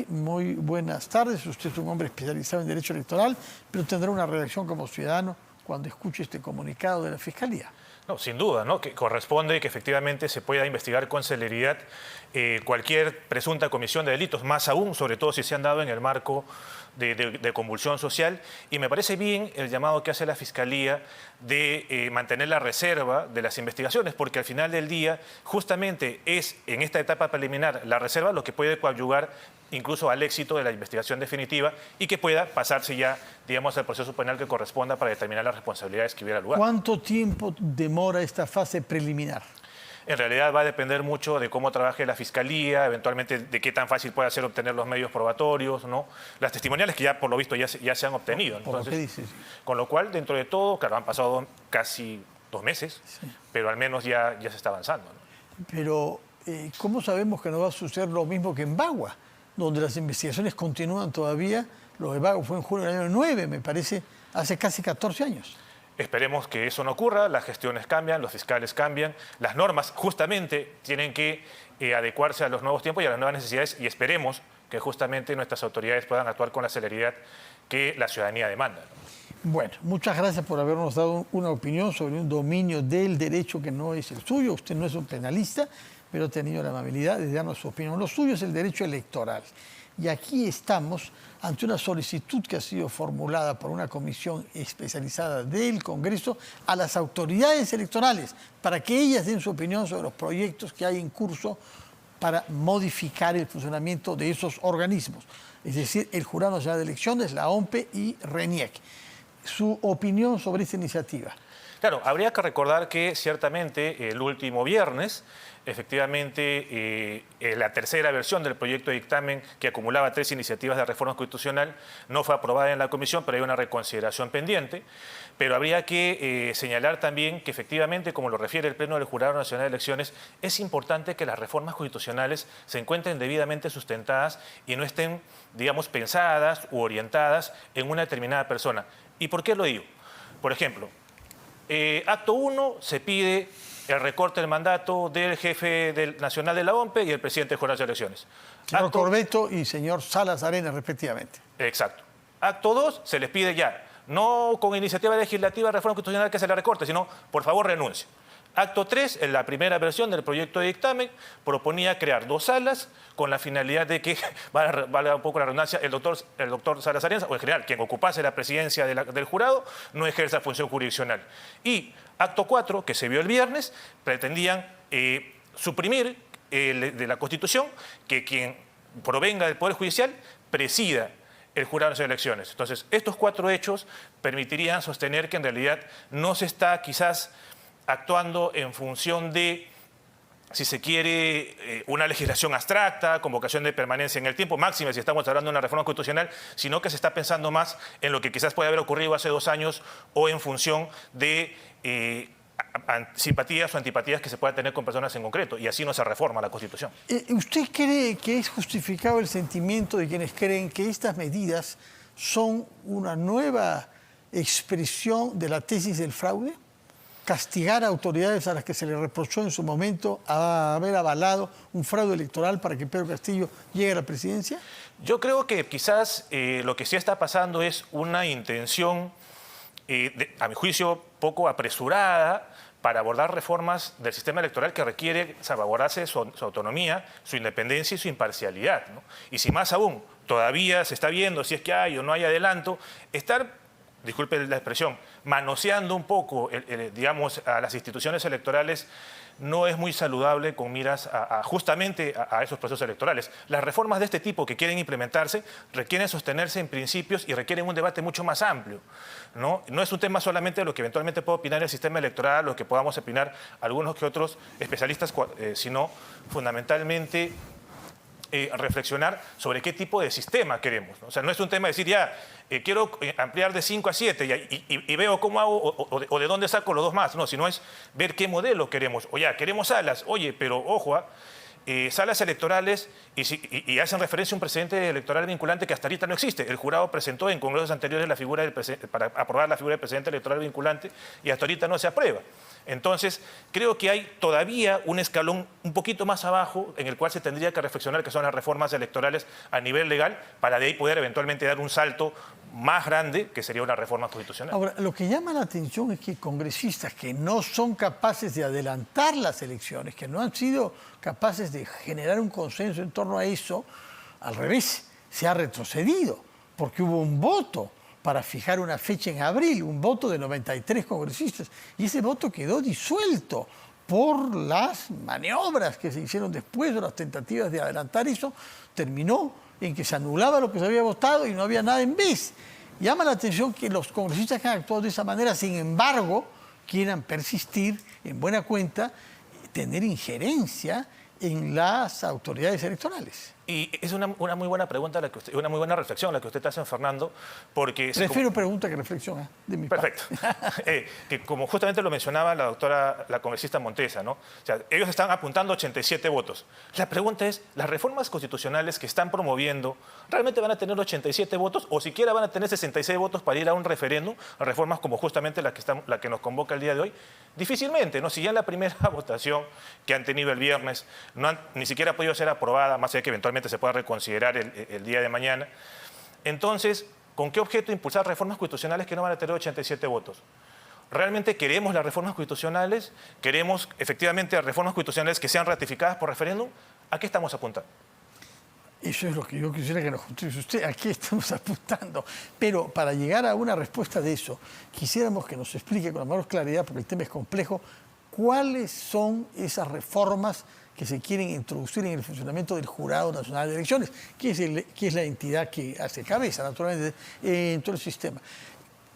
Rey, muy buenas tardes. Usted es un hombre especializado en derecho electoral, pero tendrá una reacción como ciudadano cuando escuche este comunicado de la Fiscalía. No, sin duda, ¿no? Que corresponde que efectivamente se pueda investigar con celeridad cualquier presunta comisión de delitos, más aún, sobre todo si se han dado en el marco de convulsión social. Y me parece bien el llamado que hace la Fiscalía de mantener la reserva de las investigaciones, porque al final del día, justamente es en esta etapa preliminar la reserva lo que puede coadyuvar incluso al éxito de la investigación definitiva y que pueda pasarse ya, digamos, al proceso penal que corresponda para determinar las responsabilidades que hubiera lugar. ¿Cuánto tiempo demora esta fase preliminar? En realidad va a depender mucho de cómo trabaje la Fiscalía, eventualmente de qué tan fácil pueda ser obtener los medios probatorios, ¿no? Las testimoniales que ya, por lo visto, ya se han obtenido. Entonces, ¿Qué dices? con lo cual, dentro de todo, claro, han pasado casi 2 meses, sí, pero al menos ya se está avanzando, ¿no? Pero, ¿cómo sabemos que no va a suceder lo mismo que en Bagua, donde las investigaciones continúan todavía? Lo de Bagua fue en julio del año 9, me parece, hace casi 14 años. Esperemos que eso no ocurra, las gestiones cambian, los fiscales cambian, las normas justamente tienen que adecuarse a los nuevos tiempos y a las nuevas necesidades y esperemos que justamente nuestras autoridades puedan actuar con la celeridad que la ciudadanía demanda, ¿no? Bueno, muchas gracias por habernos dado una opinión sobre un dominio del derecho que no es el suyo. Usted no es un penalista, pero ha tenido la amabilidad de darnos su opinión. Lo suyo es el derecho electoral. Y aquí estamos ante una solicitud que ha sido formulada por una comisión especializada del Congreso a las autoridades electorales para que ellas den su opinión sobre los proyectos que hay en curso para modificar el funcionamiento de esos organismos, es decir, el Jurado Nacional de Elecciones, la OMPE y RENIEC. Su opinión sobre esta iniciativa. Claro, habría que recordar que ciertamente el último viernes, efectivamente, la tercera versión del proyecto de dictamen que acumulaba 3 iniciativas de reforma constitucional no fue aprobada en la comisión, pero hay una reconsideración pendiente. Pero habría que señalar también que efectivamente, como lo refiere el Pleno del Jurado Nacional de Elecciones, es importante que las reformas constitucionales se encuentren debidamente sustentadas y no estén, digamos, pensadas u orientadas en una determinada persona. ¿Y por qué lo digo? Por ejemplo, acto 1 se pide el recorte del mandato del jefe nacional de la OMPE y el presidente del Jurado de Elecciones. Señor Corbeto y señor Salas Arenas, respectivamente. Exacto. Acto 2 se les pide ya, no con iniciativa legislativa de reforma constitucional que se le recorte, sino, por favor, renuncie. Acto 3, en la primera versión del proyecto de dictamen, proponía crear 2 salas con la finalidad de que, valga un poco la redundancia, el doctor Salas Arenas, o en general, quien ocupase la presidencia del jurado, no ejerza función jurisdiccional. Y acto 4, que se vio el viernes, pretendían suprimir de la Constitución que quien provenga del Poder Judicial presida el Jurado Nacional de Elecciones. Entonces, estos 4 hechos permitirían sostener que en realidad no se está quizás actuando en función de, si se quiere, una legislación abstracta, con vocación de permanencia en el tiempo, máxima si estamos hablando de una reforma constitucional, sino que se está pensando más en lo que quizás puede haber ocurrido hace 2 años o en función de simpatías o antipatías que se pueda tener con personas en concreto, y así no se reforma la Constitución. ¿Usted cree que es justificado el sentimiento de quienes creen que estas medidas son una nueva expresión de la tesis del fraude? ¿Castigar a autoridades a las que se le reprochó en su momento haber avalado un fraude electoral para que Pedro Castillo llegue a la presidencia? Yo creo que quizás lo que sí está pasando es una intención, a mi juicio, poco apresurada para abordar reformas del sistema electoral que requiere salvaguardarse su autonomía, su independencia y su imparcialidad, ¿no? Y si más aún todavía se está viendo si es que hay o no hay adelanto, estar, disculpe la expresión, manoseando un poco, digamos, a las instituciones electorales no es muy saludable con miras justamente a esos procesos electorales. Las reformas de este tipo que quieren implementarse requieren sostenerse en principios y requieren un debate mucho más amplio, ¿no? No es un tema solamente de lo que eventualmente puede opinar el sistema electoral, lo que podamos opinar algunos que otros especialistas, sino fundamentalmente reflexionar sobre qué tipo de sistema queremos, ¿no? O sea, no es un tema de decir ya, quiero ampliar de 5 a 7 y veo cómo hago o de dónde saco los 2 más, no, sino es ver qué modelo queremos. O ya, queremos salas, oye, pero ojo, salas electorales y hacen referencia a un precedente electoral vinculante que hasta ahorita no existe. El jurado presentó en congresos anteriores la figura para aprobar la figura del presidente electoral vinculante y hasta ahorita no se aprueba. Entonces, creo que hay todavía un escalón un poquito más abajo en el cual se tendría que reflexionar, que son las reformas electorales a nivel legal, para de ahí poder eventualmente dar un salto más grande, que sería una reforma constitucional. Ahora, lo que llama la atención es que congresistas que no son capaces de adelantar las elecciones, que no han sido capaces de generar un consenso en torno a eso, al revés, se ha retrocedido, porque hubo un voto para fijar una fecha en abril, un voto de 93 congresistas, y ese voto quedó disuelto por las maniobras que se hicieron después de las tentativas de adelantar eso, terminó en que se anulaba lo que se había votado y no había nada en vez. Llama la atención que los congresistas que han actuado de esa manera, sin embargo, quieran persistir en buena cuenta, tener injerencia en las autoridades electorales. Y es una muy buena pregunta, una muy buena reflexión la que usted está haciendo, Fernando, porque... Prefiero pregunta que reflexión, de mi Perfecto. Que como justamente lo mencionaba la congresista Montesa, ¿no? O sea, ellos están apuntando 87 votos. La pregunta es, ¿las reformas constitucionales que están promoviendo realmente van a tener 87 votos o siquiera van a tener 66 votos para ir a un referéndum? Reformas como justamente la que nos convoca el día de hoy. Difícilmente, ¿no? Si ya en la primera votación que han tenido el viernes ni siquiera ha podido ser aprobada, más allá de que eventualmente se pueda reconsiderar el día de mañana. Entonces, ¿con qué objeto impulsar reformas constitucionales que no van a tener 87 votos? ¿Realmente queremos las reformas constitucionales? ¿Queremos efectivamente reformas constitucionales que sean ratificadas por referéndum? ¿A qué estamos apuntando? Eso es lo que yo quisiera que nos conteste usted. ¿A qué estamos apuntando? Pero para llegar a una respuesta de eso, quisiéramos que nos explique con la mayor claridad, porque el tema es complejo, cuáles son esas reformas que se quieren introducir en el funcionamiento del Jurado Nacional de Elecciones, que es la entidad que hace cabeza, naturalmente, en todo el sistema.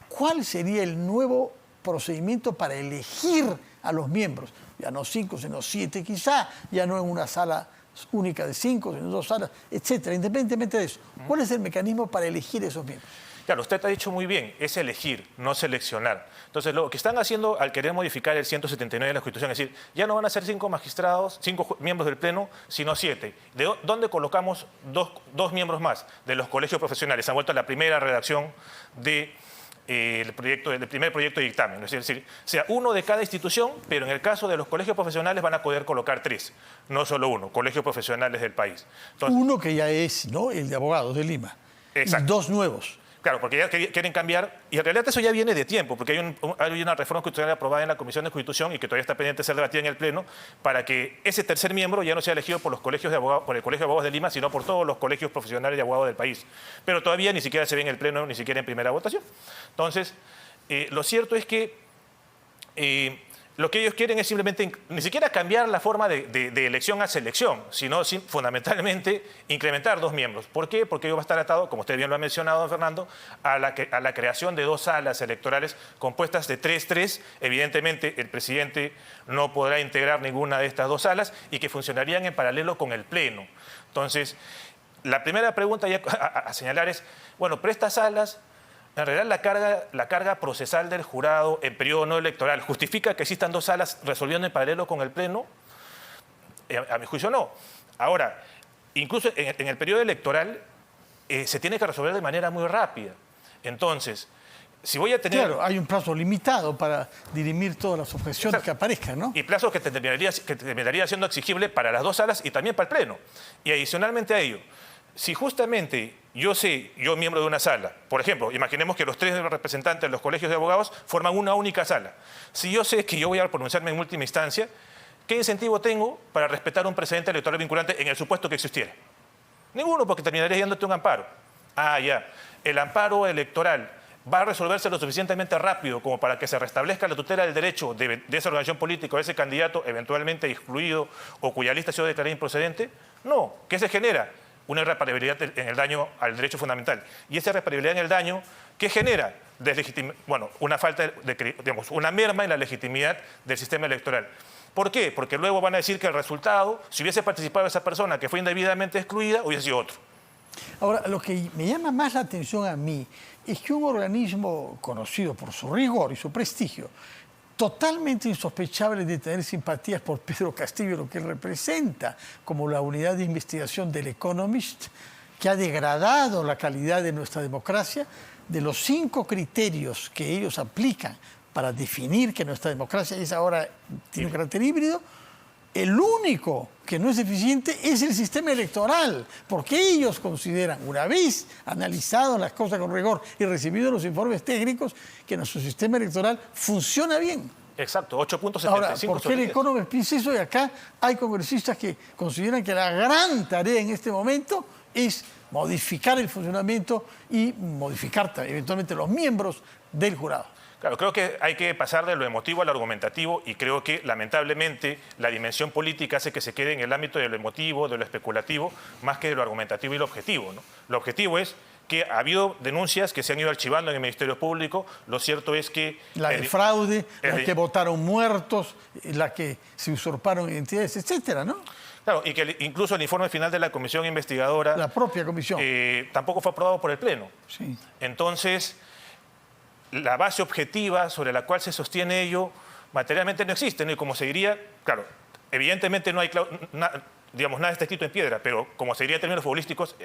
¿Cuál sería el nuevo procedimiento para elegir a los miembros? Ya no 5, sino 7 quizá, ya no en una sala única de 5, sino 2 salas, etcétera. Independientemente de eso, ¿cuál es el mecanismo para elegir esos miembros? Claro, usted ha dicho muy bien, es elegir, no seleccionar. Entonces, lo que están haciendo al querer modificar el 179 de la Constitución, es decir, ya no van a ser 5 magistrados, 5 miembros del Pleno, sino 7. ¿De dónde colocamos dos miembros más? De los colegios profesionales. Han vuelto a la primera redacción del primer proyecto de dictamen. Es decir, sea uno de cada institución, pero en el caso de los colegios profesionales van a poder colocar 3, no solo uno, colegios profesionales del país. Entonces, uno que ya es, ¿no?, el de abogados de Lima. Exacto. Y 2 nuevos. Claro, porque ya quieren cambiar, y en realidad eso ya viene de tiempo, porque hay una reforma constitucional aprobada en la Comisión de Constitución y que todavía está pendiente de ser debatida en el Pleno, para que ese tercer miembro ya no sea elegido por los colegios de abogados, por el Colegio de Abogados de Lima, sino por todos los colegios profesionales de abogados del país. Pero todavía ni siquiera se ve en el Pleno, ni siquiera en primera votación. Entonces, lo cierto es que lo que ellos quieren es simplemente ni siquiera cambiar la forma de elección a selección, sino fundamentalmente incrementar 2 miembros. ¿Por qué? Porque ello va a estar atado, como usted bien lo ha mencionado, don Fernando, a la creación de 2 salas electorales compuestas de 3-3. Evidentemente, el presidente no podrá integrar ninguna de estas 2 salas y que funcionarían en paralelo con el Pleno. Entonces, la primera pregunta ya a señalar es, bueno, pero estas salas... En realidad, la carga procesal del jurado en periodo no electoral justifica que existan 2 salas resolviendo en paralelo con el Pleno. A mi juicio, no. Ahora, incluso en el periodo electoral se tiene que resolver de manera muy rápida. Entonces, si voy a tener... Claro, hay un plazo limitado para dirimir todas las objeciones que aparezcan, ¿no? Y plazo que terminaría siendo exigible para las 2 salas y también para el Pleno. Y adicionalmente a ello, si justamente yo miembro de una sala, por ejemplo, imaginemos que los 3 representantes de los colegios de abogados forman una única sala. Si yo sé que yo voy a pronunciarme en última instancia, ¿qué incentivo tengo para respetar un precedente electoral vinculante en el supuesto que existiera? Ninguno, porque terminaría dándote un amparo. Ah, ya. El amparo electoral va a resolverse lo suficientemente rápido como para que se restablezca la tutela del derecho de esa organización política o de ese candidato eventualmente excluido o cuya lista ha sido declarada improcedente. No. ¿Qué se genera? Una irreparabilidad en el daño al derecho fundamental. Y esa irreparabilidad en el daño, ¿qué genera? Una merma en la legitimidad del sistema electoral. ¿Por qué? Porque luego van a decir que el resultado, si hubiese participado esa persona que fue indebidamente excluida, hubiese sido otro. Ahora, lo que me llama más la atención a mí es que un organismo conocido por su rigor y su prestigio totalmente insospechable de tener simpatías por Pedro Castillo y lo que él representa, como la unidad de investigación del Economist, que ha degradado la calidad de nuestra democracia. De los 5 criterios que ellos aplican para definir que nuestra democracia tiene un carácter híbrido, el único que no es eficiente es el sistema electoral, porque ellos consideran, una vez analizado las cosas con rigor y recibido los informes técnicos, que nuestro sistema electoral funciona bien. Exacto, 8.75. Ahora, ¿por qué el Economist piensa eso? Y acá hay congresistas que consideran que la gran tarea en este momento es modificar el funcionamiento y modificar eventualmente los miembros del jurado. Claro, creo que hay que pasar de lo emotivo al argumentativo y creo que lamentablemente la dimensión política hace que se quede en el ámbito de lo emotivo, de lo especulativo, más que de lo argumentativo y lo objetivo, ¿no? Lo objetivo es que ha habido denuncias que se han ido archivando en el Ministerio Público. Lo cierto es que... La de fraude, la que votaron muertos, la que se usurparon identidades, etcétera, ¿no? Claro, y que incluso el informe final de la comisión investigadora... La propia comisión. Tampoco fue aprobado por el Pleno. Sí. Entonces, la base objetiva sobre la cual se sostiene ello materialmente no existe, ¿no? Y como se diría, claro, evidentemente no hay... digamos, nada está escrito en piedra, pero como se diría en términos futbolísticos,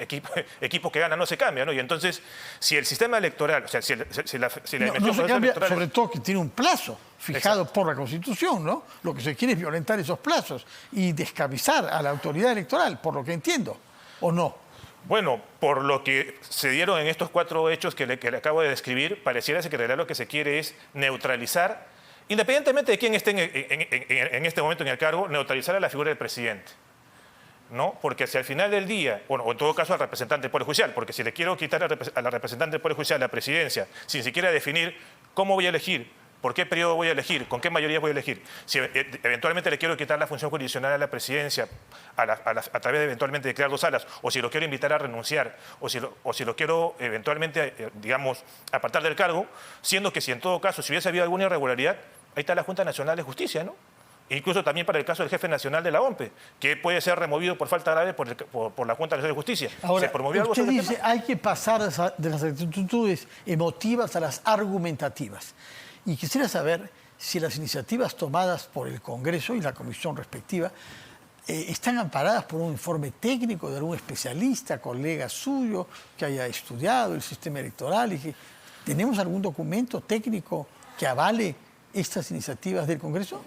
equipo que gana no se cambia, ¿no? Y entonces, si el sistema electoral, o sea, si la no se cambia, electorales... sobre todo que tiene un plazo fijado por la Constitución, ¿no? Lo que se quiere es violentar esos plazos y descabezar a la autoridad electoral, por lo que entiendo, ¿o no? Bueno, por lo que se dieron en estos 4 hechos que le acabo de describir, pareciera que en realidad lo que se quiere es neutralizar, independientemente de quién esté en este momento en el cargo, neutralizar a la figura del presidente. ¿No? Porque si al final del día, bueno, o en todo caso al representante del Poder Judicial, porque si le quiero quitar a la representante del Poder Judicial la presidencia, sin siquiera definir cómo voy a elegir, por qué periodo voy a elegir, con qué mayoría voy a elegir, si eventualmente le quiero quitar la función jurisdiccional a la presidencia a través de eventualmente de crear 2 salas, o si lo quiero invitar a renunciar, o si lo quiero eventualmente, digamos, apartar del cargo, siendo que si en todo caso, si hubiese habido alguna irregularidad, ahí está la Junta Nacional de Justicia, ¿no? Incluso también para el caso del jefe nacional de la OMPE, que puede ser removido por falta grave por la Junta Nacional de Justicia. Ahora, ¿se promovió algo usted sobre dice hay que pasar de las actitudes emotivas a las argumentativas. Y quisiera saber si las iniciativas tomadas por el Congreso y la comisión respectiva están amparadas por un informe técnico de algún especialista, colega suyo, que haya estudiado el sistema electoral y que ¿tenemos algún documento técnico que avale estas iniciativas del Congreso?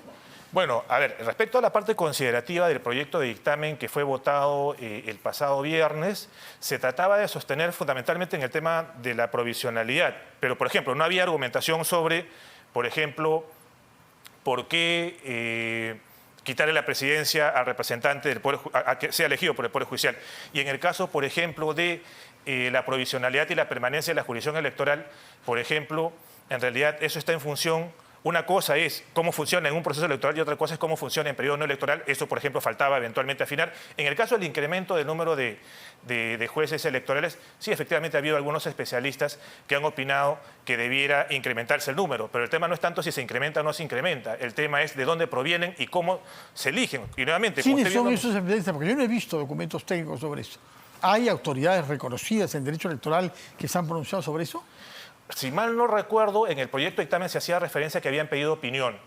Bueno, a ver, respecto a la parte considerativa del proyecto de dictamen que fue votado el pasado viernes, se trataba de sostener fundamentalmente en el tema de la provisionalidad. Pero, por ejemplo, no había argumentación sobre, por ejemplo, por qué quitarle la presidencia al representante del Poder, a que sea elegido por el Poder Judicial. Y en el caso, por ejemplo, de la provisionalidad y la permanencia de la jurisdicción electoral, por ejemplo, en realidad eso está en función... Una cosa es cómo funciona en un proceso electoral y otra cosa es cómo funciona en periodo no electoral. Eso, por ejemplo, faltaba eventualmente afinar. En el caso del incremento del número de jueces electorales, sí, efectivamente ha habido algunos especialistas que han opinado que debiera incrementarse el número. Pero el tema no es tanto si se incrementa o no se incrementa. El tema es de dónde provienen y cómo se eligen. Y nuevamente, ¿quiénes son esos especialistas? Porque yo no he visto documentos técnicos sobre eso. ¿Hay autoridades reconocidas en derecho electoral que se han pronunciado sobre eso? Si mal no recuerdo, en el proyecto de dictamen se hacía referencia a que habían pedido opinión.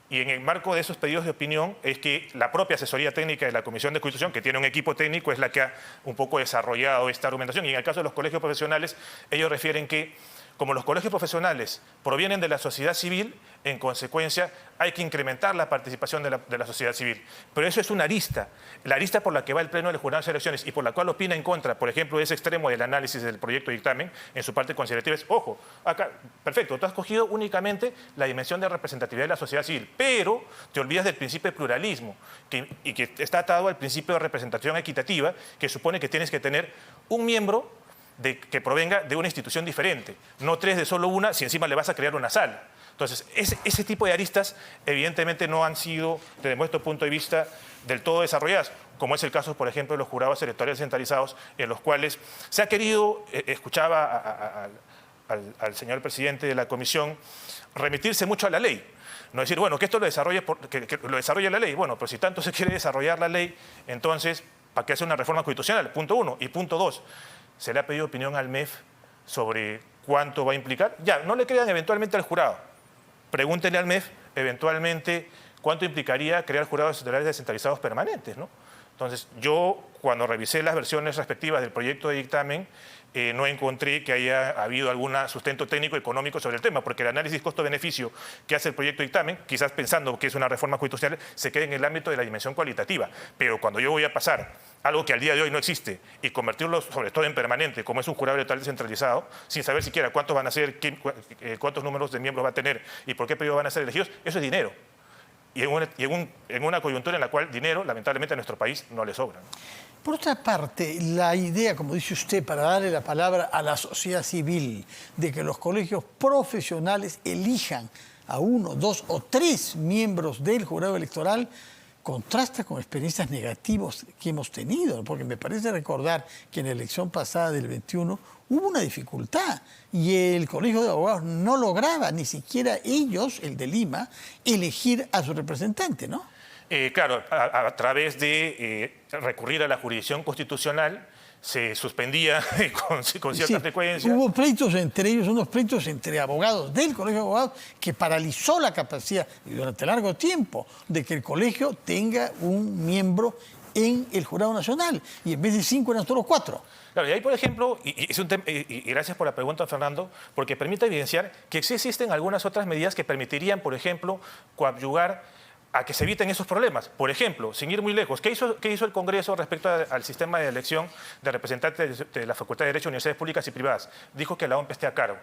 Y en el marco de esos pedidos de opinión es que la propia asesoría técnica de la Comisión de Constitución, que tiene un equipo técnico, es la que ha un poco desarrollado esta argumentación. Y en el caso de los colegios profesionales, ellos refieren que, como los colegios profesionales provienen de la sociedad civil, en consecuencia hay que incrementar la participación de la sociedad civil. Pero eso es una arista, la arista por la que va el Pleno del Jurado de Elecciones y por la cual opina en contra, por ejemplo, de ese extremo del análisis del proyecto de dictamen, en su parte considerativa es, ojo, acá, perfecto, tú has cogido únicamente la dimensión de representatividad de la sociedad civil, pero te olvidas del principio de pluralismo y que está atado al principio de representación equitativa, que supone que tienes que tener un miembro que provenga de una institución diferente, no 3 de solo una si encima le vas a crear una sala. Entonces, ese tipo de aristas evidentemente no han sido, desde nuestro punto de vista, del todo desarrolladas, como es el caso, por ejemplo, de los jurados electorales centralizados, en los cuales se ha querido, escuchaba al señor presidente de la comisión, remitirse mucho a la ley. No decir, bueno, que esto lo desarrolle, que lo desarrolle la ley. Bueno, pero si tanto se quiere desarrollar la ley, entonces, ¿para qué hacer una reforma constitucional? Punto 1. Y punto 2. Se le ha pedido opinión al MEF sobre cuánto va a implicar. Ya, no le crean eventualmente al jurado. Pregúntenle al MEF eventualmente, cuánto implicaría crear jurados electorales descentralizados permanentes, ¿no? Entonces, yo cuando revisé las versiones respectivas del proyecto de dictamen, no encontré que haya habido algún sustento técnico económico sobre el tema, porque el análisis costo-beneficio que hace el proyecto de dictamen, quizás pensando que es una reforma constitucional, se queda en el ámbito de la dimensión cualitativa. Pero cuando yo voy a pasar algo que al día de hoy no existe y convertirlo sobre todo en permanente, como es un jurado electoral descentralizado, sin saber siquiera cuántos van a ser, cuántos números de miembros va a tener y por qué periodo van a ser elegidos, eso es dinero. Y en una coyuntura en la cual dinero, lamentablemente, a nuestro país no le sobra, ¿no? Por otra parte, la idea, como dice usted, para darle la palabra a la sociedad civil, de que los colegios profesionales elijan a 1, 2 o 3 miembros del jurado electoral, contrasta con experiencias negativas que hemos tenido, porque me parece recordar que en la elección pasada del 21 hubo una dificultad y el Colegio de Abogados no lograba, ni siquiera ellos, el de Lima, elegir a su representante, ¿no? Claro, a través de recurrir a la jurisdicción constitucional se suspendía con cierta frecuencia. Hubo pleitos entre ellos, unos pleitos entre abogados del Colegio de Abogados que paralizó la capacidad durante largo tiempo de que el colegio tenga un miembro en el Jurado Nacional y en vez de 5 eran solo 4. Claro, y ahí, por ejemplo, y gracias por la pregunta, Fernando, porque permite evidenciar que sí existen algunas otras medidas que permitirían, por ejemplo, coadyuvar a que se eviten esos problemas. Por ejemplo, sin ir muy lejos, ¿qué hizo el Congreso respecto al sistema de elección de representantes de la Facultad de Derecho de universidades públicas y privadas? Dijo que la OMP esté a cargo.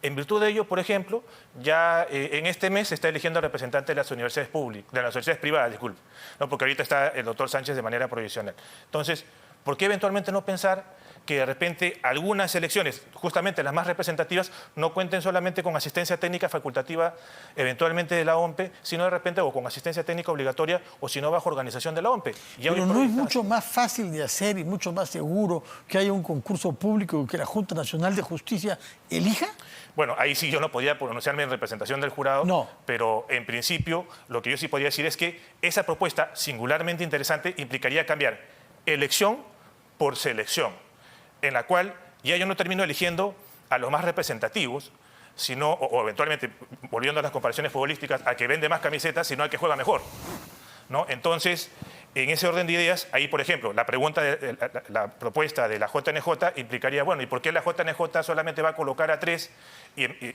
En virtud de ello, por ejemplo, ya en este mes se está eligiendo al representante de las universidades públicas, de las universidades privadas, disculpe, ¿no? Porque ahorita está el doctor Sánchez de manera provisional. Entonces, ¿por qué eventualmente no pensar que de repente algunas elecciones, justamente las más representativas, no cuenten solamente con asistencia técnica facultativa, eventualmente de la OMP, sino de repente o con asistencia técnica obligatoria o si no bajo organización de la OMP? Pero ¿no es mucho más fácil de hacer y mucho más seguro que haya un concurso público que la Junta Nacional de Justicia elija? Bueno, ahí sí yo no podía pronunciarme en representación del jurado, no. Pero en principio lo que yo sí podría decir es que esa propuesta singularmente interesante implicaría cambiar elección por selección, en la cual ya yo no termino eligiendo a los más representativos, sino, o eventualmente, volviendo a las comparaciones futbolísticas, a que vende más camisetas, sino al que juega mejor, ¿no? Entonces, en ese orden de ideas, ahí, por ejemplo, la propuesta de la JNJ implicaría, bueno, ¿y por qué la JNJ solamente va a colocar a 3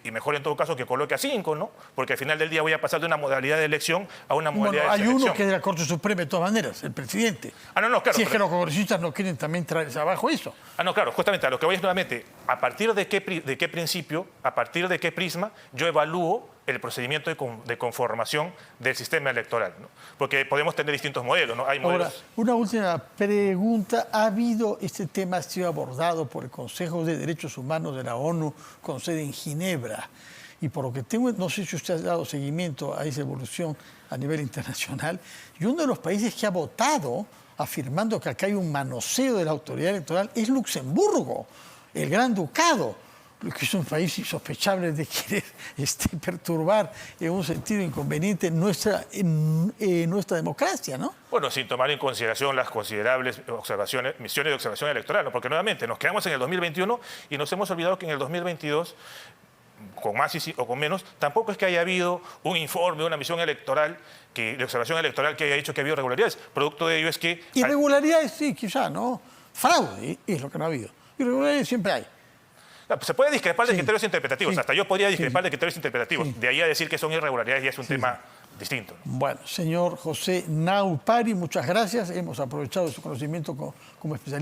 y mejor en todo caso que coloque a 5, ¿no? Porque al final del día voy a pasar de una modalidad de elección a una modalidad de selección. Hay uno que es de la Corte Suprema de todas maneras, el presidente. No, claro. Si es que los congresistas no quieren también traerse abajo eso. No, claro, justamente a lo que voy es nuevamente, a partir de qué principio, a partir de qué prisma, yo evalúo el procedimiento de conformación del sistema electoral, ¿no? Porque podemos tener distintos modelos, ¿no? Hay modelos... Ahora, una última pregunta. Este tema ha sido abordado por el Consejo de Derechos Humanos de la ONU con sede en Ginebra. Y por lo que tengo, no sé si usted ha dado seguimiento a esa evolución a nivel internacional, y uno de los países que ha votado afirmando que acá hay un manoseo de la autoridad electoral es Luxemburgo, el Gran Ducado, que es un país insospechable de querer perturbar en un sentido inconveniente nuestra democracia, ¿no? Bueno, sin tomar en consideración las considerables misiones de observación electoral, ¿no? Porque nuevamente nos quedamos en el 2021 y nos hemos olvidado que en el 2022, con más o con menos, tampoco es que haya habido un informe, una misión electoral, de observación electoral que haya dicho que ha habido irregularidades. Producto de ello es que... Irregularidades sí, quizá, ¿no? Fraude es lo que no ha habido. Irregularidades siempre hay. Se puede discrepar de criterios interpretativos, hasta yo podría discrepar de criterios interpretativos. Sí. De ahí a decir que son irregularidades ya es un tema distinto, ¿no? Bueno, señor José Naupari, muchas gracias. Hemos aprovechado su conocimiento como especialista.